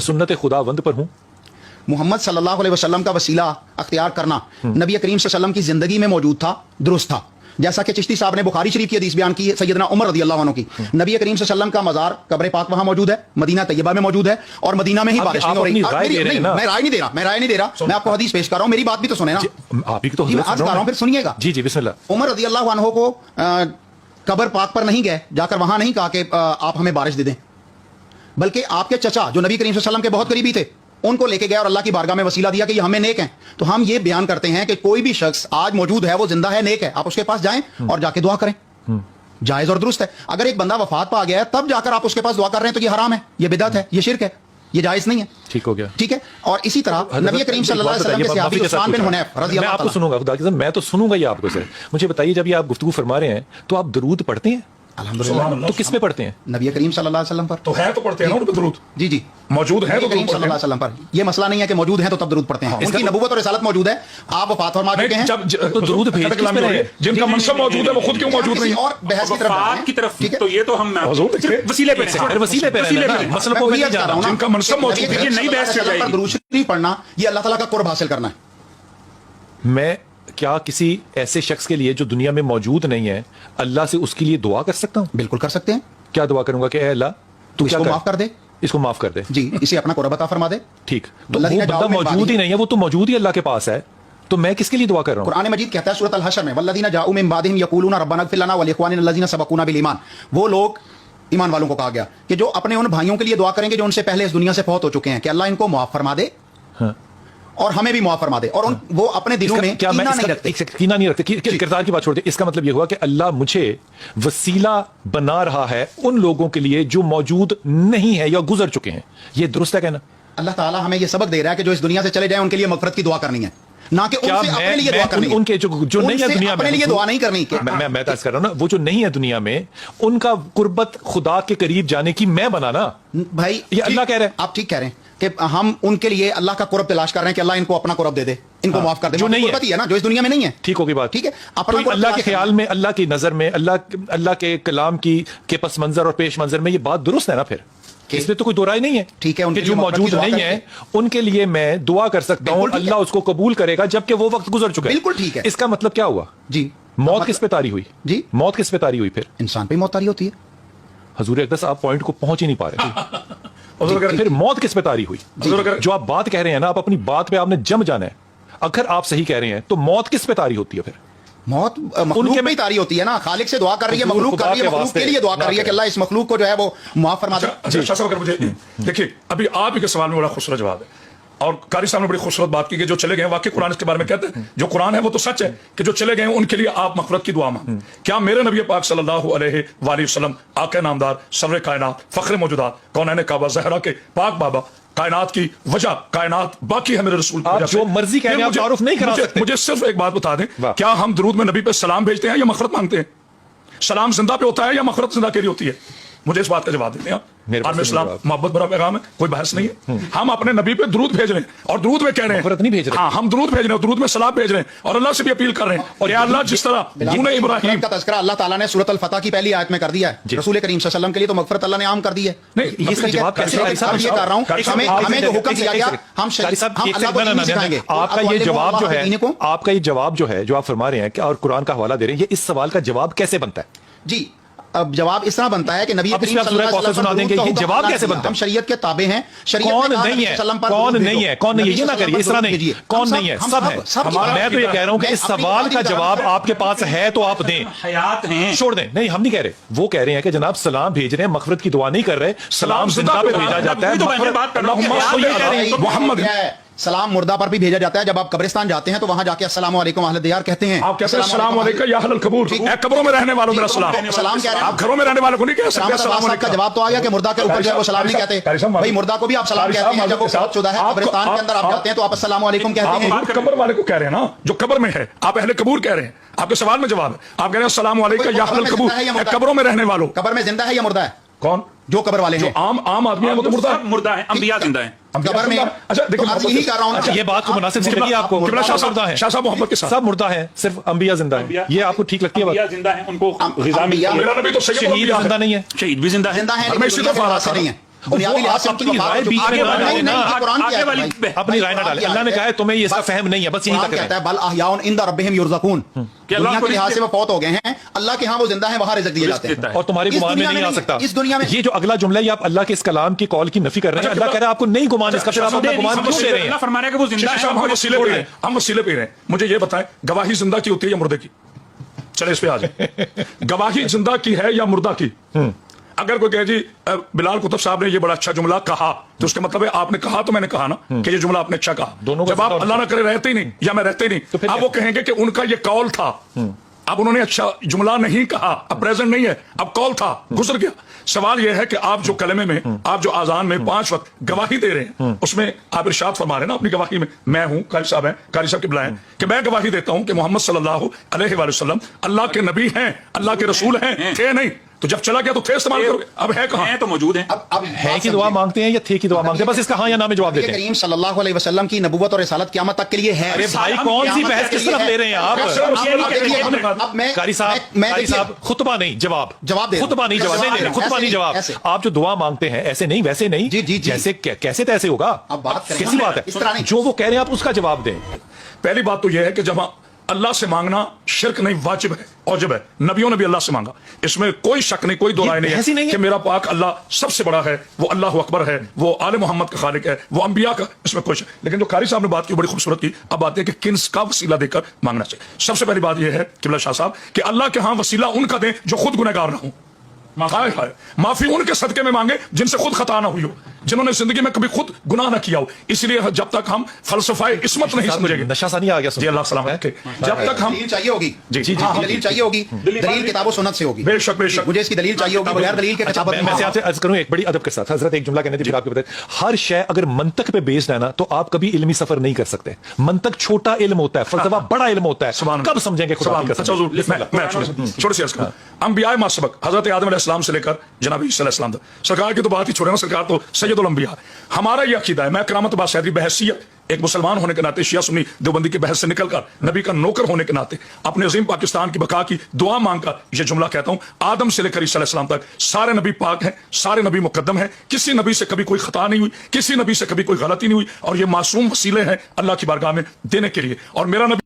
सुन्नत खुदावंद पर हूँ। मोहम्मद सल्लल्लाहु अलैहि वसल्लम का वसीला अख्तियार करना नबी करीम सल्लल्लाहु अलैहि वसल्लम की जिंदगी में मौजूद था, दुरुस्त था। जैसा कि चिश्ती साहब ने बुखारी शरीफ की हदीस बयान की है, सैयदना उमर रज़ियल्लाहु अन्हु की, नबी करीम सल्लल्लाहु अलैहि वसल्लम का मज़ार कब्र पाक वहां मौजूद है, मदीना तैयबा में मौजूद है, और मदीना में ही बारिश नहीं हो रही। मैं राय नहीं दे रहा, मैं आपको हदीस पेश कर रहा हूं, मेरी बात भी तो सुने ना। आप ही तो अर्ज कर रहा हूं, फिर सुनिएगा। जी जी बिस्मिल्लाह। उमर रज़ियल्लाहु अन्हु को कब्र पाक पर नहीं गए, जाकर वहां नहीं कहा कि आप हमें बारिश दे दें, बल्कि आपके चचा जो नबी करीम सल्लल्लाहु अलैहि वसल्लम के बहुत करीबी थे उनको लेके गया और अल्लाह की बारगाह में वसीला दिया कि ये हमें नेक हैं। तो हम ये बयान करते हैं कि कोई भी शख्स आज मौजूद है, वो जिंदा है, नेक है, आप उसके पास जाएं और जाके दुआ करें, जायज और दुरुस्त है। अगर एक बंदा वफात पा गया है तब जाकर आप उसके पास दुआ कर रहे हैं तो ये हराम है, ये बिदअत है, ये शिरक है, ये जायज नहीं है। ठीक हो गया, ठीक है। और इसी तरह नबी करीम सल्लल्लाहु अलैहि वसल्लम के सहाबी उस्मान बिन हुनैफ रज़ियल्लाहु मैं आपको सुनूंगा, खुदा की कसम मैं तो सुनूंगा ये आपको से। मुझे बताइए, जब ये आप गुफ्तगू फरमा रहे हैं तो आप दरूद पढ़ते हैं? अल्हम्दुलिल्लाह। तो किस पे पढ़ते हैं? नबी करीम सल्लल्लाहु अलैहि वसल्लम पर तो है, तो पढ़ते हैं ना उन पे दरूद। जी जी, मौजूद है तो करीम सल्लल्लाहु अलैहि वसल्लम पर ये मसला नहीं है कि मौजूद है तो तब दरूद पढ़ते हैं। उनकी नबूवत और रिसालत मौजूद है, आप वफात फरमा चुके हैं, तो दरूद भेज किस पे रहे? जिनका मनसब मौजूद है वो खुद क्यों मौजूद नहीं? और बहस की तरफ ठीक है, तो ये तो हम वसीले पे वसीले पे मसला को नहीं जा रहा हूं। जिनका मनसब मौजूद है, ये नई बहस चल रही है। दुरूद शरीफ पढ़ना ये अल्लाह ताला का कुर्ब हासिल करना है। मैं क्या किसी ऐसे शख्स के लिए जो दुनिया में मौजूद नहीं है, अल्लाह से उसके लिए दुआ कर सकता हूँ? बिल्कुल कर सकते हैं। क्या दुआ करूंगा कि अल्लाह तू इसको माफ कर दे, इसको माफ कर दे, जी, इसे अपना कुर्ब अता फरमा दे। ठीक, तो वो बंदा मौजूद ही नहीं है, वो तो मौजूद ही अल्लाह के पास है, तो मैं किसके लिए दुआ कर रहा हूँ? कुरान मजीद कहता है सूरत अल-हशर में, वल्लज़ीना जाऊ मिन बादिहिम यक़ूलूना रब्बना इग़फिर लना व लिइख़वानिना अल्लज़ीना सबक़ूना बिल ईमान। वो लोग, ईमान वालों को कहा गया कि जो अपने उन भाइयों के लिए दुआ करेंगे जो उनसे पहले इस दुनिया से फौत हो चुके हैं, कि अल्लाह इनको माफ फरमा दे और हमें भी माफ फरमा दे। और वो अपने दिलों में कीना नहीं रखते, कीना नहीं रखते। किरदार की बात छोड़ दे, इसका मतलब ये हुआ कि अल्लाह मुझे वसीला बना रहा है उन लोगों के लिए जो मौजूद नहीं है या गुजर चुके हैं। ये दुरुस्त है कहना? अल्लाह ताला हमें ये सबक दे रहा है कि जो इस दुनिया से चले जाए उनके लिए मगफरत की दुआ करनी है, ना कि उनसे अपने लिए दुआ करनी है। उनके जो नहीं है दुनिया में, अपने लिए दुआ नहीं करनी। मैं अर्ज कर रहा हूं ना, वो जो नहीं है दुनिया में, उनका कुर्बत खुदा के करीब जाने की मैं बनाना भाई, ये अल्लाह कह रहे हैं। आप ठीक कह रहे हैं कि हम उनके लिए अल्लाह का कुर्ब तलाश कर रहे हैं कि अल्लाह इनको अपना कुर्ब दे दे, इनको माफ कर दे, जो नहीं है ना, जो इस दुनिया में नहीं है। ठीक होगी बात, ठीक है। अपना तो अल्लाह के ख्याल में, अल्लाह की नजर में, अल्लाह के कलाम के पस मंजर और पेश मंजर में ये बात दुरुस्त है ना? फिर इसमें तो कोई दो राय नहीं है। ठीक है, कि जो मौजूद नहीं है उनके लिए मैं दुआ कर सकता हूँ, अल्लाह उसको कबूल करेगा जबकि वो वक्त गुजर चुका है। बिल्कुल ठीक है। इसका मतलब क्या हुआ? जी, मौत किस पे तारी हुई? जी, मौत किस पे तारी हुई? फिर इंसान पे मौत तारी होती है। हजूर अक़दस आप पॉइंट को पहुंच ही नहीं पा रहे। फिर मौत किस पे तारी हुई? जो आप बात कह रहे हैं ना, आप अपनी बात पे आपने जम जाना है। अगर आप सही कह रहे हैं तो मौत किस पे तारी होती है? फिर मौत मखलूक में ही तारी होती है ना। खालिक से दुआ कर रही है, मखलूक कर रही है, मखलूक के लिए दुआ कर रही है कि अल्लाह इस मखलूक को जो है वो माफ फरमा दे। अच्छा साहब, अगर मुझे देखिए, अभी आप ही के सवाल में बड़ा खूबसूरत जवाब है, और कारी साहब ने बड़ी खूबसूरत बात की कि जो चले गए, वाकई कुरान इसके बारे में कहते हैं, जो कुरान है वो तो सच है कि जो चले गए उनके लिए आप मग़फ़िरत की दुआ मांग। क्या मेरे नबी पाक सल्लल्लाहु अलैहि वसल्लम, आक़ा नामदार, सर्रे कायनात, फ़ख्र मौजूदात, कौनैन काबा ज़हरा के पाक बाबा, कायनात की वजह, कायनात बाकी है मेरे रसूल की वजह से। जो मर्जी कहें, आप तारुफ नहीं करा सकते। मुझे सिर्फ एक बात बता दें, क्या हम दरूद में नबी पे सलाम भेजते हैं या मग़फ़िरत मांगते हैं? सलाम जिंदा पे होता है या मग़फ़िरत जिंदा के लिए होती है? मुझे इस बात का जवाब देते हैं। इस्लाम मोहब्बत भरा पैगाम है, कोई बहस नहीं है। हम अपने नबी पे दरूद भेज रहे हैं और दरूद में कह रहे हैं, नहीं भेज रहे। हाँ, हम दरूद भेज रहे हैं, दरूद में सलाम भेज रहे हैं और अल्लाह से भी अपील कर रहे हैं। और या अल्लाह, जिस तरह तूने इब्राहीम का तज़किरा अल्लाह ताला ने सूरत अल-फतह की पहली आयत में कर दिया है, रसूल करीम सल्लल्लाहु अलैहि वसल्लम के लिए तो मग़फ़िरत अल्लाह ने आम कर दी है। नहीं, इसका जवाब कैसे? ये कर रहा हूं, हमें जो हुक्म दिया गया, हम अल्लाह को सिखाएंगे। आपका ये जवाब जो है, आपका ये जवाब जो है, जो आप फरमा रहे हैं और कुरान का हवाला दे रहे हैं, ये इस सवाल का जवाब कैसे बनता है? जी, अब जवाब इस तरह बनता है कि नबी करीम सल्लल्लाहु अलैहि वसल्लम सुना देंगे, ये जवाब कैसे बनता है? हम शरीयत के ताबे हैं। शरीयत कौन नहीं है, कौन नहीं है, कौन नहीं है, ये ना करिए, इस तरह नहीं, कौन नहीं है, सब है। मैं तो ये कह रहा हूं कि इस सवाल का जवाब आपके पास है तो आप दें। हयात हैं, छोड़ दें। नहीं, हम नहीं कह रहे, वो कह रहे हैं कि जनाब सलाम भेज रहे हैं, मग़फ़िरत की दुआ नहीं कर रहे, सलाम जिंदा पे भेजा जाता है। मोहम्मद सलाम मुर्दा पर भी भेजा जाता है। जब आप कब्रिस्तान जाते हैं तो वहां जाके अस्सलामु अलैकुम अहले दियार कहते हैं। आप कहते हैं अस्सलामु अलैकुम या अहलल कबूर, कब्रों में रहने वालों मेरा सलाम। सलाम कह रहे हैं, आप घरों में रहने वालों को नहीं कह सकते अस्सलामु अलैकुम का जवाब तो आ गया कि मुर्दा के ऊपर जो है वो सलाम नहीं कहते। भाई मुर्दा को भी आप सलाम कहते हैं, जब वो फौतशुदा है कब्रिस्तान के अंदर आप जाते हैं तो आप अस्सलामु अलैकुम कहते हैं। आप कब्र वाले को कह रहे हैं ना, जो कब्र में है, आप अहले कबूर कह रहे हैं। आपके सवाल में जवाब है, आप कह रहे हैं अस्सलामु अलैकुम या अहलल कबूर, कब्रों में रहने वालों। कब्र में जिंदा है या मुर्दा है? कौन? जो कब्र वाले हैं। आम आदमी है वो तो मुर्दा है, अंबिया जिंदा है। कब्र में, अच्छा देखिए, यही कर रहा हूं। ये बात को मुनासिब सी लगी आपको? शाह साहब मोहब्बत के साथ सब मुर्दा है, सिर्फ अंबिया जिंदा है, ये आपको ठीक लगती है? जिंदा है, उनको ग़िज़ा मिलती है। मेरा नबी तो शहीद जिंदा नहीं है, शहीद भी जिंदा है। जिंदा है, नहीं है। बुनियादी लिहाज से आप उनकी अपनी वफात राय हो चुकी बीच में है। ना डालें नहीं, ना। नहीं, ये कुरान की आगे आयत है वाली भाई। अपनी राय ना कुरान डालें। की अल्लाह ने आयत कहा है है। तुम्हें इसका बस- फहम नहीं है, बस यहीं कुरान तक कहता है। है बल अहयाउन इंदा रब्बिहिम युरज़क़ून। दुनिया अल्लाह के लिहाज से वो फौत हो गए हैं, अल्लाह के यहाँ वो जिंदा है, वहां रिज़्क़ दिए जाते देता हैं। है। और तुम्हारे इस गुमान में दुनिया नहीं में आ नहीं, सकता। इस दुनिया में ये जो अगला जुमला है, ये आप अल्लाह के इस कलाम की कॉल की नफी कर रहे हैं। अच्छा, अल्लाह कह रहा है आपको नहीं गुमान इसका, फिर आप अपना गुमान क्यों दे रहे अल्लाह हैं? फरमा रहा है कि वो जिंदा शेख है, साहब, हम और वसीले पी रहे हैं, हम वसीले पी रहे हैं। मुझे ये बताएं, गवाही जिंदा की होती है या मुर्दे की? चले इस पे आ जाए। गवाही जिंदा की है या मुर्दा की? अगर कोई कहे जी बिलाल कुतुब साहब ने ये बड़ा अच्छा जुमला कहा, तो उसका मतलब है आपने कहा तो मैंने कहा ना कि ये जुमला आपने अच्छा कहा। दोनों का जब आप जिंदा अल्लाह ना करे रहते ही नहीं या मैं रहते ही नहीं, तो फिर अब क्या? वो कहेंगे कि उनका ये कौल था। अब उन्होंने अच्छा जुमला नहीं कहा, अब प्रेजेंट नहीं है, अब कौल था, गुजर गया। सवाल यह है कि आप जो कलमे में, आप जो आजान में 5 वक्त गवाही दे रहे हैं, उसमें आप इरशाद फरमा रहे हैं ना अपनी गवाही में, मैं हूं, कारी साहब हैं, कारी साहब की बुलाएं, कि मैं गवाही देता हूं कि मोहम्मद सल्लल्लाहु अलैहि वसल्लम अल्लाह के नबी हैं, अल्लाह के रसूल हैं, थे नहीं, तो जब चला गया तो थे इस्तेमाल करोगे, अब है कहां? हैं तो मौजूद हैं। अब है की दुआ मांगते हैं या थे की दुआ मांगते हैं? बस इसका हाँ या ना में जवाब देते हैं। करीम सल्लल्लाहु अलैहि वसल्लम की नबूवत और रिसालत क़यामत तक के लिए है। अरे भाई, कौन सी बहस किस तरफ ले रहे हैं आप? अब मैं कारी साहब, मैं कारी देखिए, साहब, खुतबा नहीं जवाब, जवाब दे रहा हूं। खुतबा नहीं जवाब, जवाब नहीं दे रहा नहीं, हूं। खुतबा नहीं ऐसे जवाब। नहीं, ऐसे। आप जो दुआ मांगते हैं ऐसे नहीं वैसे नहीं, जी, जी, जी। जैसे कैसे तैसे होगा। अब बात करें कैसी ना, बात इस तरह है? नहीं। जो वो कह रहे हैं आप उसका जवाब दें। पहली बात तो यह है कि जब अल्लाह से मांगना शिरक नहीं, वाजिब है, औजिब है। नबियों ने भी अल्लाह से मांगा, इसमें कोई शक नहीं, कोई दो राय नहीं बहस ही नहीं है है। कि मेरा पाक अल्लाह सबसे बड़ा है, वो अल्लाह अकबर है, वो आले मोहम्मद का खालिक है, वो अंबिया का, इसमें कोई शक। लेकिन जो कारी साहब ने बात की बड़ी खूबसूरत की। अब बात है कि किस का वसीला देकर मांगना चाहिए। सबसे पहली बात यह है किबला शाह साहब कि अल्लाह के यहाँ वसीला उनका दें जो खुद गुनहगार ना हो। हाय हाय, माफी उनके सदके में मांगे जिनसे खुद खता ना हुई हो, जिन्होंने जिंदगी में कभी खुद गुनाह ना किया हो। इसलिए जब तक हम फलसफाए इस्मत नहीं समझेंगे, नशा सा नहीं आ गया जी अल्लाह सलामत रखे, जब तक हम दलील चाहिए होगी। जी, जी, हाँ, जी, दलील चाहिए होगी। दलील किताब सुन्नत से होगी। बेशक बेशक मुझे इसकी दलील चाहिए होगी, बगैर दलील के अच्छा, किताब मैं आपसे अर्ज करूं एक बड़ी अदब के साथ। हजरत एक जुमला कहने थे, फिर आपको बताए, हर शय अगर मंतक पे बेस्ड है ना, तो आप कभी इल्मी सफर नहीं कर सकते। मंतक छोटा इल्म होता है, फलसफा बड़ा इल्म होता है। कब समझेंगे खुदा की कसम? छोटे से अंबिया मासबक हजरत आदम अलैहिस्सलाम से लेकर जनाब ईसा अलैहिस्सलाम तक, सरकार की तो बात ही छोड़े ना, सरकार तो सैयदुल अंबिया। हमारा यह अकीदा है, मैं करामत बासैदी बहसियत एक मुसलमान होने के नाते, शिया सुन्नी देवबंदी की बहस से निकलकर नबी का नौकर होने के नाते, अपने अजीम पाकिस्तान की बका की दुआ मांगकर यह जुमला कहता हूं, आदम से लेकर ईसा अलैहिस्सलाम तक सारे नबी पाक हैं, सारे नबी मुकद्दम हैं, किसी नबी से कभी कोई खता नहीं हुई, किसी नबी से कभी कोई गलती नहीं हुई, और ये मासूम वसीले हैं अल्लाह की बारगाह में देने के लिए। और मेरा नबी